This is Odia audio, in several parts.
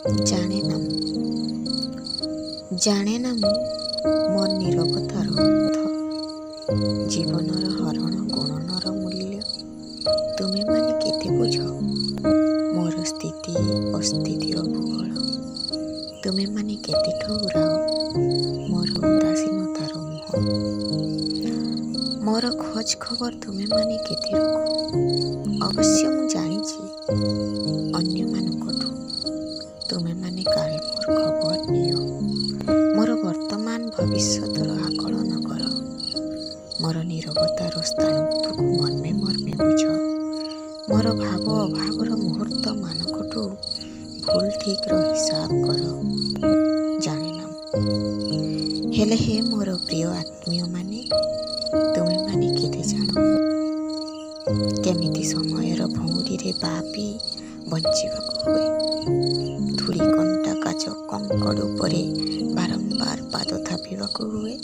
ଜାଣେ ନା ମୁଁ ମୋର ନୀରବତାର ଅର୍ଥ, ଜୀବନର ହରଣ ଗୁଣନର ମୂଲ୍ୟ ତୁମେମାନେ କେତେ ବୁଝ। ମୋର ସ୍ଥିତି ଅସ୍ଥିତିର ଭୂଗୋଳ ତୁମେମାନେ କେତେ ଠଉରାଅ। ମୋର ଉଦାସୀନତାର ମୁହଁ, ମୋର ଖୋଜ ଖବର ତୁମେମାନେ କେତେ ରଖ। ଅବଶ୍ୟ ମୁଁ ଜାଣିଛି ଅନ୍ୟମାନଙ୍କଠୁ ତୁମେମାନେ କାଳେ ମୋର ଖବର ନିଅ। ମୋର ବର୍ତ୍ତମାନ ଭବିଷ୍ୟତର ଆକଳନ କର। ମୋର ନୀରବତାର ସ୍ଥାନତ୍ୱକୁ ମର୍ମେ ମର୍ମେ ବୁଝ। ମୋର ଭାବ ଅଭାବର ମୁହୂର୍ତ୍ତ ମାନଙ୍କଠୁ ଭୁଲ ଠିକ୍ର ହିସାବ କର। ଜାଣେ ନା ହେଲେ ହେ ମୋର ପ୍ରିୟ ଆତ୍ମୀୟମାନେ, ତୁମେମାନେ କେତେ ଜାଣ କେମିତି ସମୟର ଭଉଁରୀରେ ବାପି ବଞ୍ଚିବାକୁ ହୁଏ। ଧୂଳି କଣ୍ଟା କାଚ କଙ୍କଡ଼ ଉପରେ ବାରମ୍ବାର ପାଦ ଥାପିବାକୁ ହୁଏ।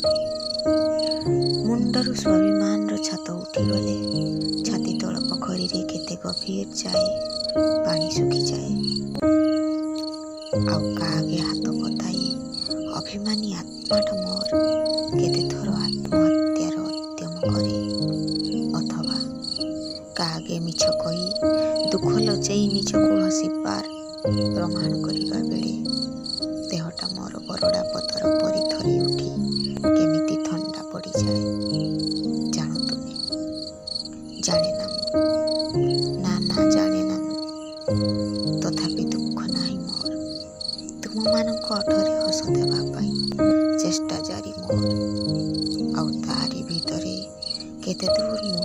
ମୁଣ୍ଡରୁ ସ୍ୱାଭିମାନର ଛାତ ଉଠିଗଲେ ଛାତି ତଳ ପୋଖରୀରେ କେତେ ଗଭୀର ଯାଏ ପାଣି ଶୁଖିଯାଏ। ଆଉ କାହାକେ ହାତ ପତାଇ ଅଭିମାନୀ ଆତ୍ମାଟା ମୋର କେତେ ଥର ଆତ୍ମହତ୍ୟାର ଉଦ୍ୟମ କରେ। ଅଥବା କାହାକେ ମିଛ କହି ଦୁଃଖ ଲଜେଇ ନିଜକୁ ହସିବାର ପ୍ରମାଣ କରିବା ବେଳେ ଦେହଟା ମୋର ବରଡ଼ା ପତର ପରି ଥରି ଉଠି କେମିତି ଥଣ୍ଡା ପଡ଼ିଯାଏ। ଜାଣ ତୁମେ? ଜାଣେ ନା ମୁଁ? ନା ଜାଣେ ନା ମୁଁ। ତଥାପି ଦୁଃଖ ନାହିଁ ମୋର। ତୁମମାନଙ୍କ ଓଠରେ ହସ ଦେବା ପାଇଁ ଚେଷ୍ଟା ଜାରି ମୋର। ଆଉ ତାରି ଭିତରେ କେତେ ଦୂର ମୁଁ